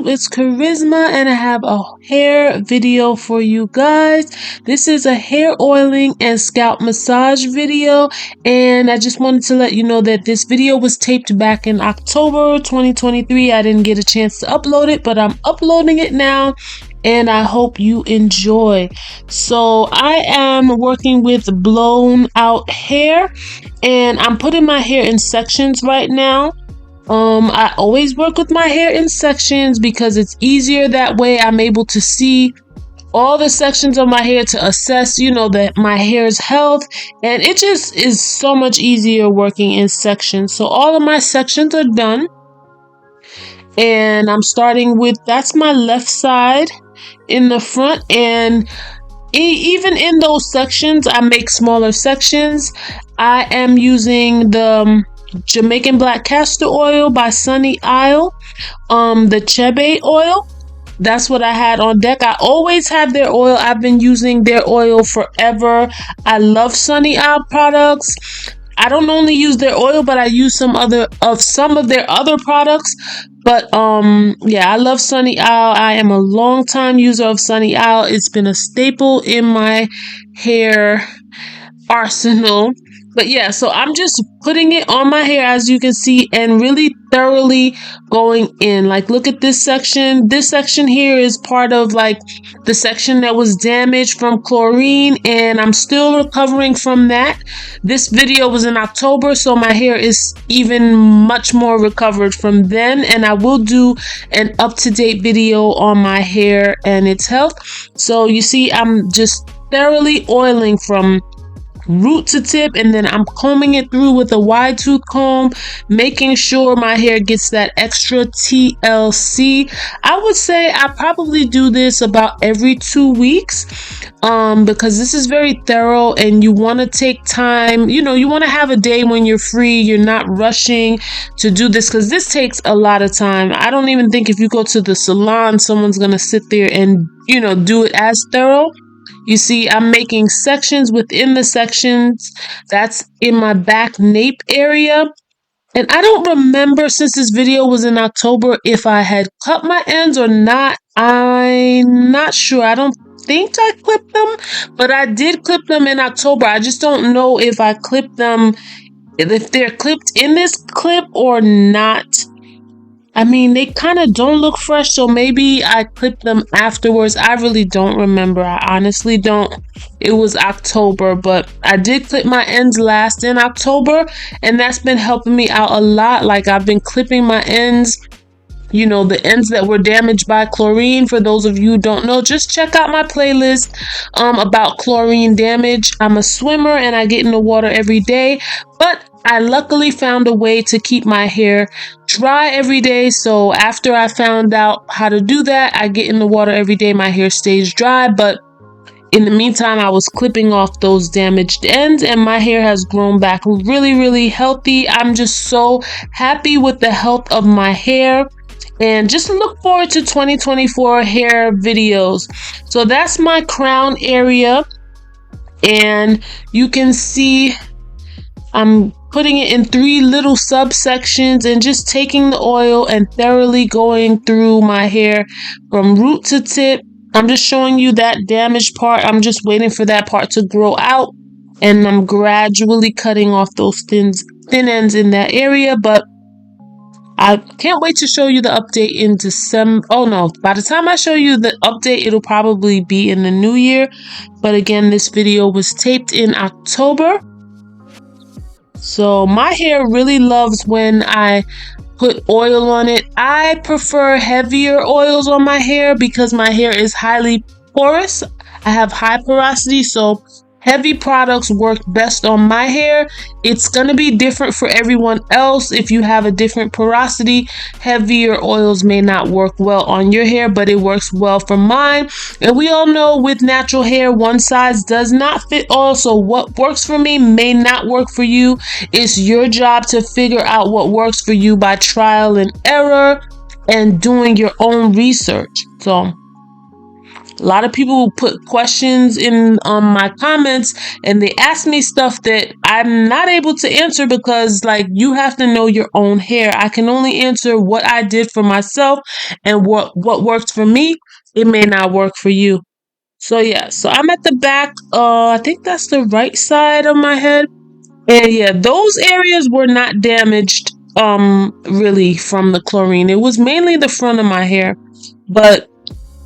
it's Kharyzma, and I have a hair video for you guys. This is a hair oiling and scalp massage video, and I just wanted to let you know that this video was taped back in October 2023. I didn't get a chance to upload it, but I'm uploading it now, and I hope you enjoy. So I am working with blown out hair, and I'm putting my hair in sections right now. I always work with my hair in sections because it's easier that way. I'm able to see all the sections of my hair to assess, that my hair's health, and it just is so much easier working in sections. So all of my sections are done, and I'm starting with, that's my left side in the front, and even in those sections, I make smaller sections. I am using the Jamaican Black Castor Oil by Sunny Isle, the Chebe oil. That's what I had on deck. I always have their oil. I've been using their oil forever. I love Sunny Isle products. I don't only use their oil, but I use some of their other products. But yeah, I love Sunny Isle. I am a long-time user of Sunny Isle. It's been a staple in my hair arsenal. But yeah, so I'm just putting it on my hair, as you can see, and really thoroughly going in. Like, look at this section. This section here is part of like the section that was damaged from chlorine, and I'm still recovering from that. This video was in October, so my hair is even much more recovered from then, and I will do an up-to-date video on my hair and its health. So you see, I'm just thoroughly oiling from root to tip, and then I'm combing it through with a wide tooth comb, making sure my hair gets that extra TLC. I would say I probably do this about every 2 weeks, because this is very thorough, and you want to take time. You want to have a day when you're free, you're not rushing to do this, because this takes a lot of time. I don't even think if you go to the salon, someone's gonna sit there and do it as thorough. You see, I'm making sections within the sections. That's in my back nape area. And I don't remember, since this video was in October, if I had cut my ends or not. I'm not sure. I don't think I clipped them, but I did clip them in October. I just don't know if I clipped them, if they're clipped in this clip or not. I mean, they kind of don't look fresh, so maybe I clipped them afterwards. I really don't remember. I honestly don't. It was October, but I did clip my ends last in October, and that's been helping me out a lot. Like, I've been clipping my ends, the ends that were damaged by chlorine. For those of you who don't know, just check out my playlist about chlorine damage. I'm a swimmer, and I get in the water every day, but I luckily found a way to keep my hair dry every day. So after I found out how to do that, I get in the water every day. My hair stays dry, but in the meantime, I was clipping off those damaged ends, and my hair has grown back really, really healthy. I'm just so happy with the health of my hair, and just look forward to 2024 hair videos. So that's my crown area, and you can see I'm putting it in 3 little subsections and just taking the oil and thoroughly going through my hair from root to tip. I'm just showing you that damaged part. I'm just waiting for that part to grow out, and I'm gradually cutting off those thin ends in that area. But I can't wait to show you the update in December. Oh no, by the time I show you the update, it'll probably be in the new year. But again, this video was taped in October. So my hair really loves when I put oil on it. I prefer heavier oils on my hair because my hair is highly porous. I have high porosity, so heavy products work best on my hair. It's going to be different for everyone else. If you have a different porosity, heavier oils may not work well on your hair, but it works well for mine. And we all know with natural hair, one size does not fit all. So what works for me may not work for you. It's your job to figure out what works for you by trial and error and doing your own research. So A lot of people put questions in my comments, and they ask me stuff that I'm not able to answer because, like, you have to know your own hair. I can only answer what I did for myself, and what worked for me, it may not work for you. So yeah, so I'm at the back. I think that's the right side of my head. And yeah, those areas were not damaged really from the chlorine. It was mainly the front of my hair. But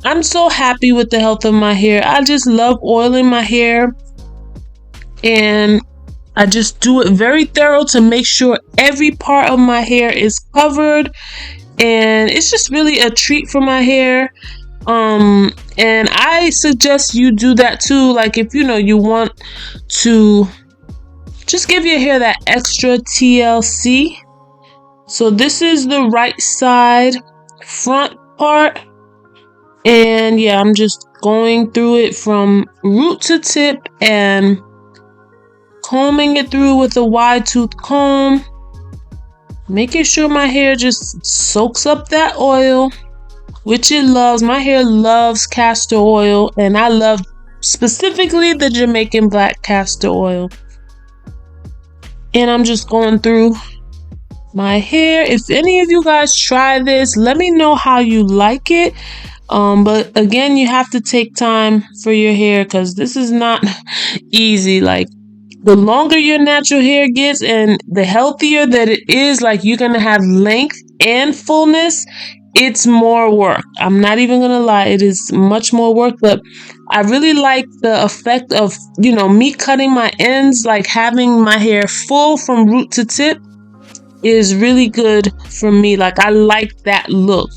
I'm so happy with the health of my hair. I just love oiling my hair, and I just do it very thorough to make sure every part of my hair is covered, and it's just really a treat for my hair. And I suggest you do that too. Like, if you want to just give your hair that extra TLC. So this is the right side front part. And yeah, I'm just going through it from root to tip and combing it through with a wide tooth comb, making sure my hair just soaks up that oil, which it loves. My hair loves castor oil, and I love specifically the Jamaican Black Castor Oil. And I'm just going through my hair. If any of you guys try this, let me know how you like it. But again, you have to take time for your hair, because this is not easy. Like, the longer your natural hair gets and the healthier that it is, like, you're gonna have length and fullness. It's more work. I'm not even gonna lie, it is much more work, but I really like the effect of, me cutting my ends, like having my hair full from root to tip is really good for me. Like, I like that look.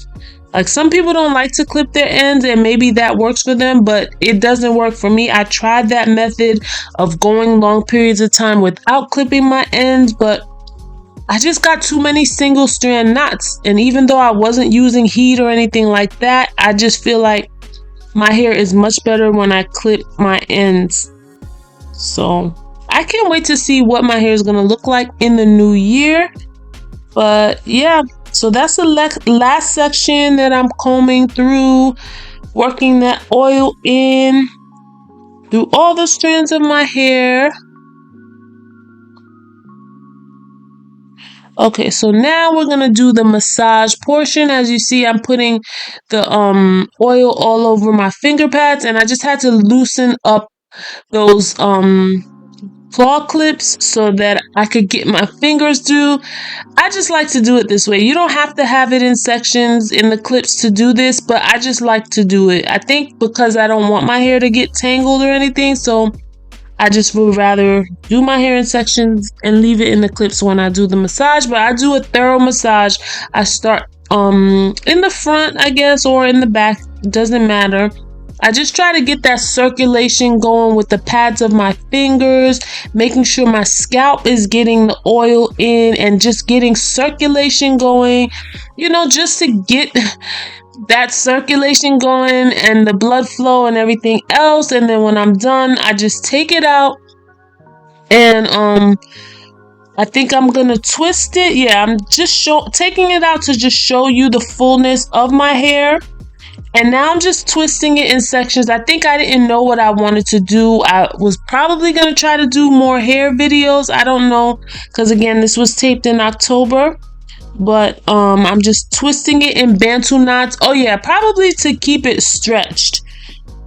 Like, some people don't like to clip their ends, and maybe that works for them, but it doesn't work for me. I tried that method of going long periods of time without clipping my ends, but I just got too many single strand knots. And even though I wasn't using heat or anything like that, I just feel like my hair is much better when I clip my ends. So I can't wait to see what my hair is going to look like in the new year. But yeah, so that's the last section that I'm combing through, working that oil in through all the strands of my hair. Okay, so now we're gonna do the massage portion. As you see, I'm putting the oil all over my finger pads, and I just had to loosen up those claw clips so that I could get my fingers through. I just like to do it this way. You don't have to have it in sections in the clips to do this, but I just like to do it. I think because I don't want my hair to get tangled or anything, so I just would rather do my hair in sections and leave it in the clips when I do the massage. But I do a thorough massage. I start in the front, I guess, or in the back, doesn't matter. I just try to get that circulation going with the pads of my fingers, making sure my scalp is getting the oil in and just getting circulation going, just to get that circulation going and the blood flow and everything else. And then when I'm done, I just take it out, and I think I'm gonna twist it. Yeah, I'm just taking it out to just show you the fullness of my hair. And now I'm just twisting it in sections. I think I didn't know what I wanted to do. I was probably going to try to do more hair videos. I don't know, because again, this was taped in October. But I'm just twisting it in Bantu knots. Oh yeah, probably to keep it stretched.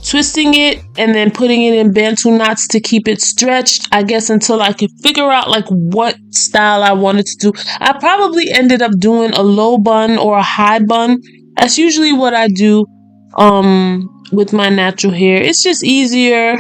Twisting it and then putting it in Bantu knots to keep it stretched, I guess, until I could figure out like what style I wanted to do. I probably ended up doing a low bun or a high bun. That's usually what I do with my natural hair. It's just easier.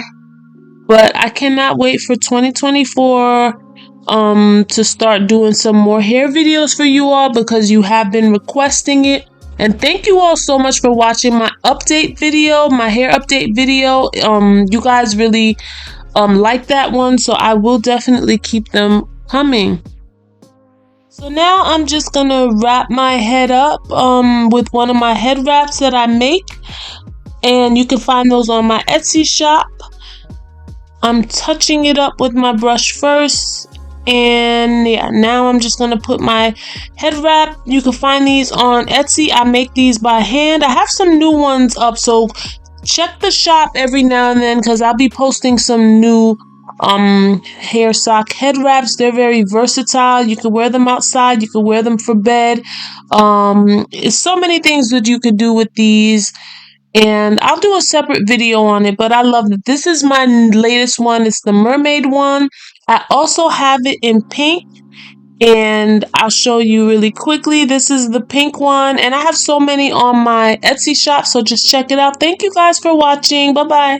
But I cannot wait for 2024 to start doing some more hair videos for you all, because you have been requesting it. And thank you all so much for watching my update video, my hair update video. You guys really like that one, so I will definitely keep them coming. So now I'm just gonna wrap my head up with one of my head wraps that I make, and you can find those on my Etsy shop. I'm touching it up with my brush first, and yeah, now I'm just gonna put my head wrap. You can find these on Etsy. I make these by hand. I have some new ones up, so check the shop every now and then because I'll be posting some new hair sock head wraps. They're very versatile. You can wear them outside, you can wear them for bed. It's so many things that you could do with these, and I'll do a separate video on it, but I love it. This is my latest one. It's the mermaid one. I also have it in pink, and I'll show you really quickly. This is the pink one, and I have so many on my Etsy shop, so just check it out. Thank you guys for watching. Bye bye.